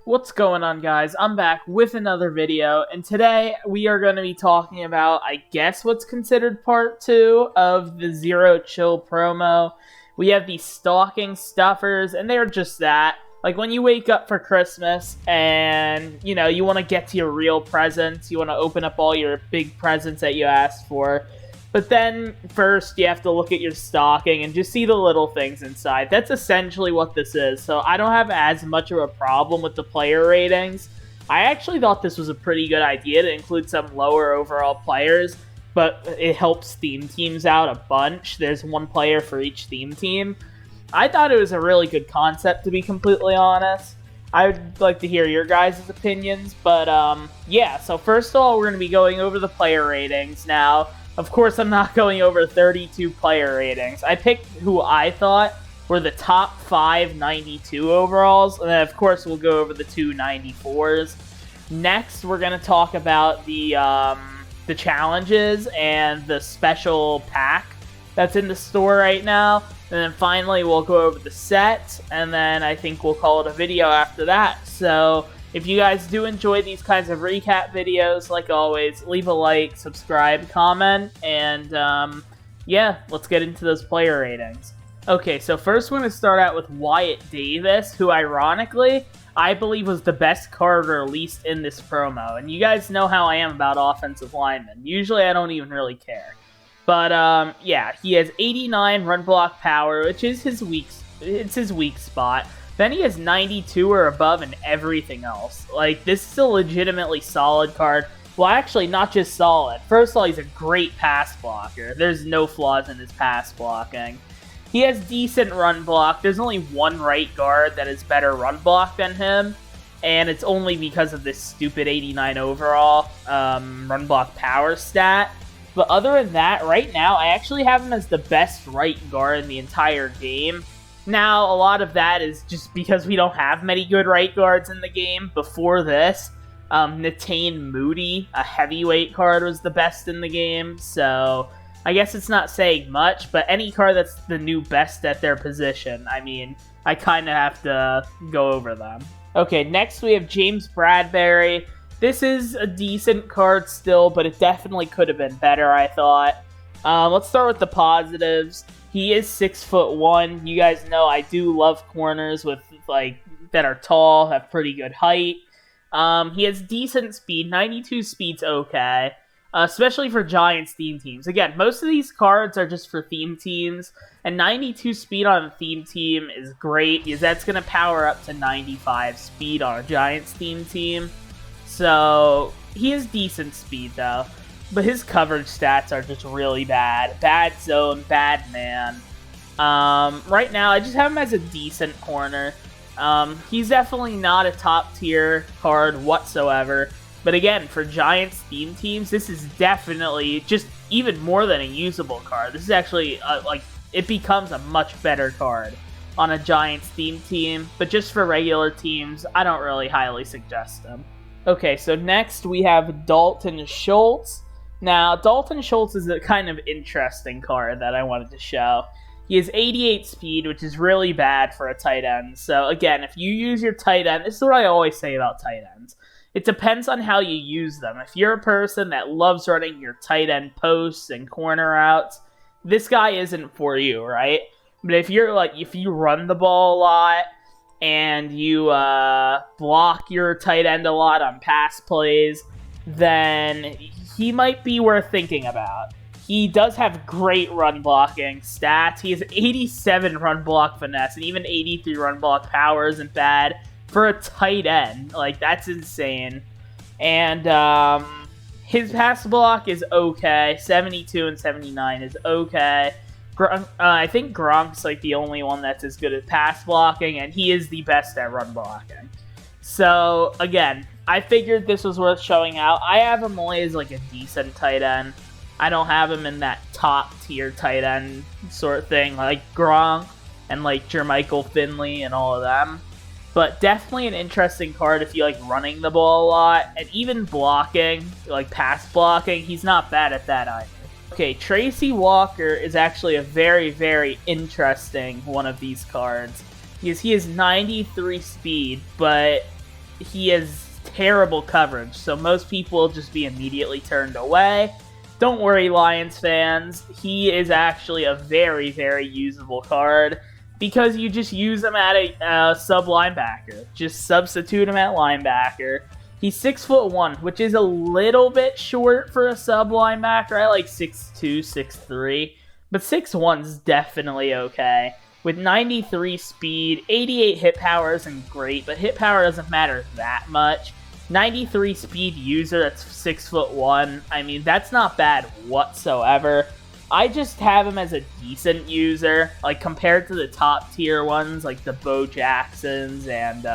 What's going on, guys? I'm back with another video, and today we are going to be talking about, I guess, what's considered part 2 of the Zero Chill promo. We have these stocking stuffers, and they're just that. Like, when you wake up for Christmas, and, you know, you want to get to your real presents, you want to open up all your big presents that you asked for, but then, first, you have to look at your stocking and just see the little things inside. That's essentially what this is, so I don't have as much of a problem with the player ratings. I actually thought this was a pretty good idea to include some lower overall players, but it helps theme teams out a bunch. There's one player for each theme team. I thought it was a really good concept, to be completely honest. I would like to hear your guys' opinions, but yeah, so first of all, we're going to be going over the player ratings now. Of course, I'm not going over 32 player ratings. I picked who I thought were the top 5 92 overalls, and then of course we'll go over the 2 94s. Next, we're going to talk about the challenges and the special pack that's in the store right now. And then finally, we'll go over the set, and then I think we'll call it a video after that. So if you guys do enjoy these kinds of recap videos, like always, leave a like, subscribe, comment, and yeah, let's get into those player ratings. Okay, so first we're going to start out with Wyatt Davis, who ironically, I believe was the best card released in this promo. And you guys know how I am about offensive linemen. Usually I don't even really care. But yeah, he has 89 run block power, which is his weak spot. Then he has 92 or above in everything else. Like, this is a legitimately solid card. Well, actually, not just solid. First of all, he's a great pass blocker. There's no flaws in his pass blocking. He has decent run block. There's only one right guard that is better run block than him, and it's only because of this stupid 89 overall run block power stat. But other than that, right now, I actually have him as the best right guard in the entire game. Now, a lot of that is just because we don't have many good right guards in the game. Before this, Natane Moody, a heavyweight card, was the best in the game. So, I guess it's not saying much, but any card that's the new best at their position, I mean, I kind of have to go over them. Okay, next we have James Bradberry. This is a decent card still, but it definitely could have been better, I thought. Let's start with the positives. He is 6'1". You guys know I do love corners with that are tall, have pretty good height. He has decent speed. 92 speed's okay, especially for Giants theme teams. Again, most of these cards are just for theme teams, and 92 speed on a theme team is great because that's going to power up to 95 speed on a Giants theme team. So he has decent speed though. But his coverage stats are just really bad. Bad zone, bad man. Right now, I just have him as a decent corner. He's definitely not a top-tier card whatsoever. But again, for Giants theme teams, this is definitely just even more than a usable card. This is actually, it becomes a much better card on a Giants theme team. But just for regular teams, I don't really highly suggest them. Okay, so next we have Dalton Schultz. Now, Dalton Schultz is a kind of interesting card that I wanted to show. He has 88 speed, which is really bad for a tight end. So, again, if you use your tight end, this is what I always say about tight ends. It depends on how you use them. If you're a person that loves running your tight end posts and corner routes, this guy isn't for you, right? But if you run the ball a lot and you block your tight end a lot on pass plays, then he might be worth thinking about. He does have great run blocking stats. He has 87 run block finesse, and even 83 run block power isn't bad for a tight end. Like, that's insane. And his pass block is okay. 72 and 79 is okay. I think Gronk's the only one that's as good at pass blocking, and he is the best at run blocking. So, again, I figured this was worth showing out. I have him only as a decent tight end. I don't have him in that top tier tight end sort of thing like Gronk and Jermichael Finley and all of them. But definitely an interesting card if you like running the ball a lot. And even blocking, pass blocking, he's not bad at that either. Okay, Tracy Walker is actually a very, very interesting one of these cards. Because he has 93 speed, but he has terrible coverage, so most people will just be immediately turned away. Don't worry, Lions fans. He is actually a very, very usable card because you just use him at a sub linebacker. Just substitute him at linebacker. He's 6'1", which is a little bit short for a sub linebacker. I like 6'2", 6'3", but 6'1" is definitely okay. With 93 speed, 88 hit power isn't great, but hit power doesn't matter that much. 93 speed user that's 6'1", I mean, that's not bad whatsoever. I just have him as a decent user, like compared to the top tier ones, like the Bo Jacksons and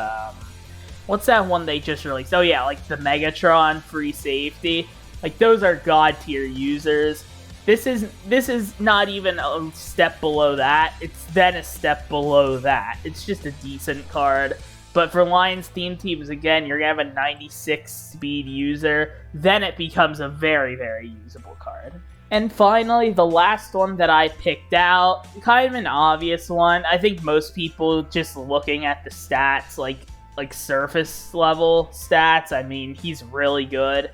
what's that one they just released? Oh yeah, like the Megatron free safety. Like those are god tier users. This is not even a step below that. It's then a step below that. It's just a decent card. But for Lions theme teams, again, you're going to have a 96 speed user. Then it becomes a very, very usable card. And finally, the last one that I picked out, kind of an obvious one. I think most people just looking at the stats, like surface level stats, I mean, he's really good.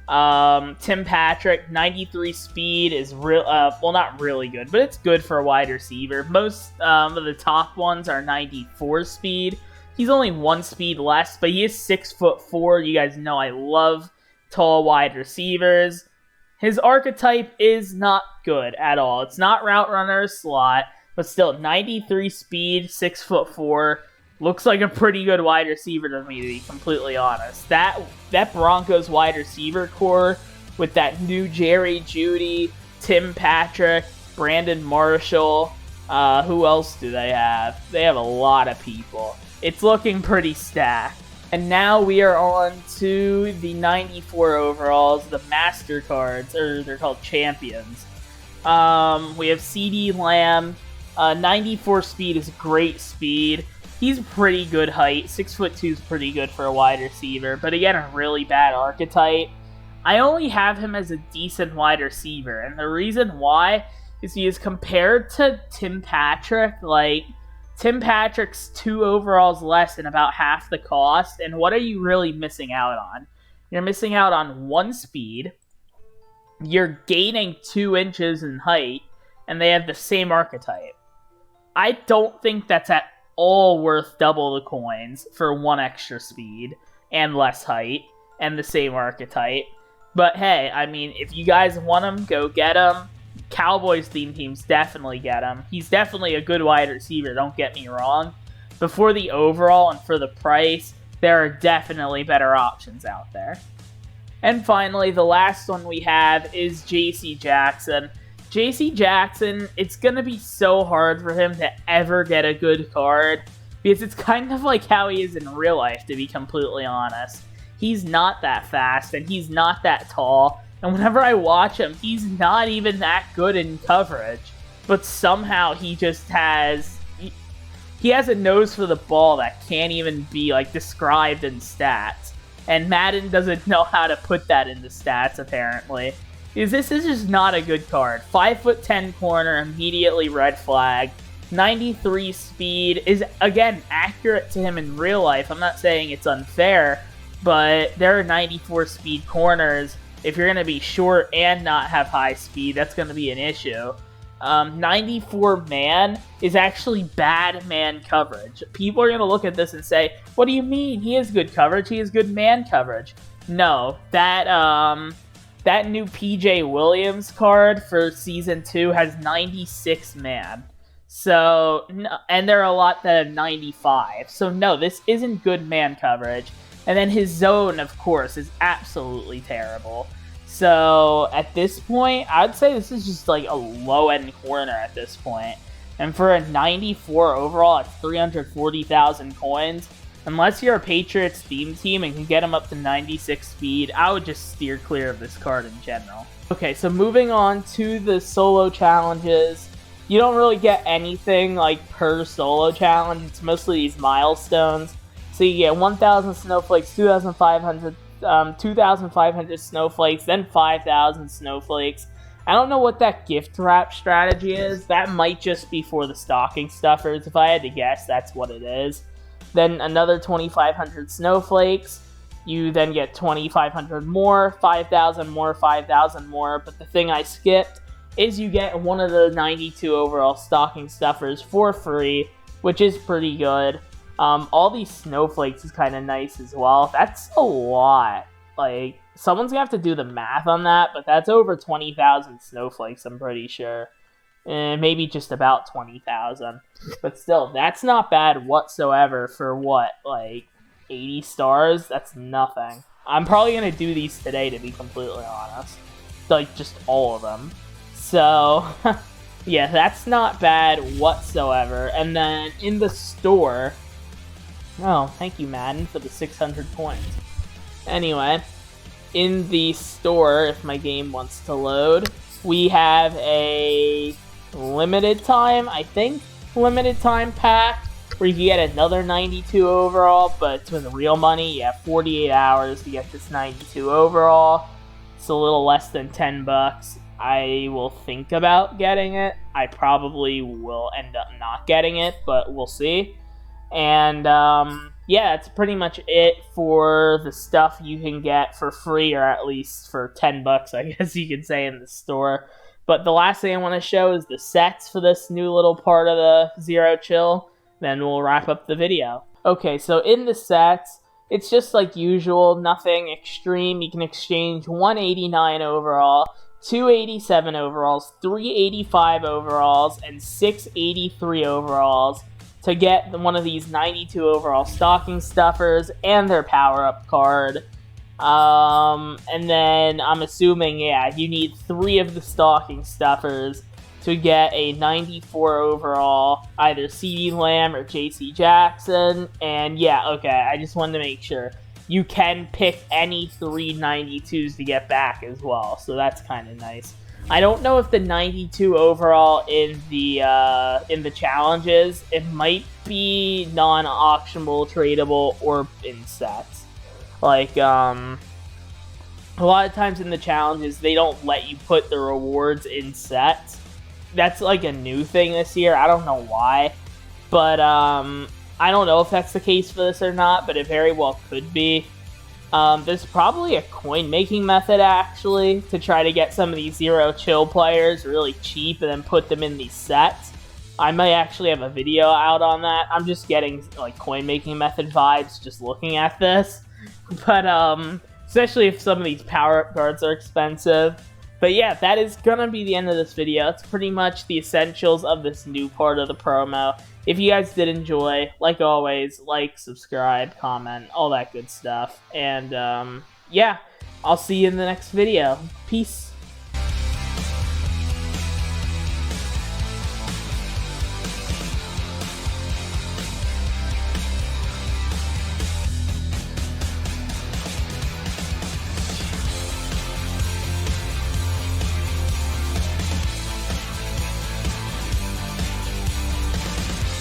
Tim Patrick, 93 speed is well, not really good, but it's good for a wide receiver. Most of the top ones are 94 speed. He's only 1 speed less, but he is 6'4". You guys know I love tall wide receivers. His archetype is not good at all. It's not route runner or slot, but still 93 speed, 6'4". Looks like a pretty good wide receiver to me, to be completely honest. That Broncos wide receiver core with that new Jerry Jeudy, Tim Patrick, Brandon Marshall, who else do they have? They have a lot of people. It's looking pretty stacked. And now we are on to the 94 overalls, the Master Cards, or they're called Champions. We have CD Lamb. 94 speed is great speed. He's pretty good height. 6'2" is pretty good for a wide receiver, but again, a really bad archetype. I only have him as a decent wide receiver, and the reason why is he is compared to Tim Patrick. Like, Tim Patrick's 2 overalls less and about half the cost, and what are you really missing out on? You're missing out on 1 speed, you're gaining 2 inches in height, and they have the same archetype. I don't think that's at all worth double the coins for 1 extra speed and less height and the same archetype. But hey, I mean, if you guys want him, go get him. Cowboys theme teams definitely get him. He's definitely a good wide receiver, don't get me wrong. But for the overall and for the price, there are definitely better options out there. And finally, the last one we have is J.C. Jackson. J.C. Jackson, it's going to be so hard for him to ever get a good card because it's kind of like how he is in real life, to be completely honest. He's not that fast and he's not that tall, and whenever I watch him, he's not even that good in coverage, but somehow he just has... He has a nose for the ball that can't even be like described in stats, and Madden doesn't know how to put that into stats apparently. This is just not a good card. 5'10" corner, immediately red flag. 93 speed is, again, accurate to him in real life. I'm not saying it's unfair, but there are 94 speed corners. If you're going to be short and not have high speed, that's going to be an issue. 94 man is actually bad man coverage. People are going to look at this and say, what do you mean? He has good coverage. He has good man coverage. No, that new PJ Williams card for Season 2 has 96 man. So, and there are a lot that have 95. So no, this isn't good man coverage. And then his zone, of course, is absolutely terrible. So at this point, I'd say this is just like a low-end corner at this point. And for a 94 overall at 340,000 coins, unless you're a Patriots theme team and can get him up to 96 speed, I would just steer clear of this card in general. Okay, so moving on to the solo challenges. You don't really get anything like per solo challenge. It's mostly these milestones. So you get 1,000 snowflakes, 2,500 snowflakes, then 5,000 snowflakes. I don't know what that gift wrap strategy is. That might just be for the stocking stuffers. If I had to guess, that's what it is. then another 2,500 snowflakes. You then get 2,500 more, 5,000 more, 5,000 more. But the thing I skipped is you get one of the 92 overall stocking stuffers for free, which is pretty good. All these snowflakes is kind of nice as well. That's a lot. Like, someone's gonna have to do the math on that, but that's over 20,000 snowflakes, I'm pretty sure. Maybe just about 20,000. But still, that's not bad whatsoever for what, like 80 stars? That's nothing. I'm probably gonna do these today, to be completely honest. Like, just all of them. So, yeah, that's not bad whatsoever. And then in the store... Oh, thank you, Madden, for the 600 coins. Anyway, in the store, if my game wants to load, we have a limited time, I think, limited time pack, where you can get another 92 overall, but it's with real money. You have 48 hours to get this 92 overall. It's a little less than 10 bucks. I will think about getting it. I probably will end up not getting it, but we'll see. And, yeah, that's pretty much it for the stuff you can get for free, or at least for 10 bucks, I guess you could say, in the store. But the last thing I want to show is the sets for this new little part of the Zero Chill. Then we'll wrap up the video. Okay, so in the sets, it's just like usual, nothing extreme. You can exchange 189 overall, 287 overalls, 385 overalls, and 683 overalls to get one of these 92 overall stocking stuffers and their power-up card. And then I'm assuming, yeah, you need 3 of the stocking stuffers to get a 94 overall, either CeeDee Lamb or JC Jackson. And yeah, okay, I just wanted to make sure. You can pick any 3 92s to get back as well, so that's kind of nice. I don't know if the 92 overall in the challenges, it might be non-auctionable, tradable, or in sets. Like, a lot of times in the challenges, they don't let you put the rewards in sets. That's like a new thing this year. I don't know why. But, I don't know if that's the case for this or not, but it very well could be. There's probably a coin-making method, actually, to try to get some of these Zero Chill players really cheap and then put them in these sets. I might actually have a video out on that. I'm just getting, like, coin-making method vibes just looking at this. But, especially if some of these power-up cards are expensive. But yeah, that is gonna be the end of this video. It's pretty much the essentials of this new part of the promo. If you guys did enjoy, like always, like, subscribe, comment, all that good stuff. And, yeah, I'll see you in the next video. Peace.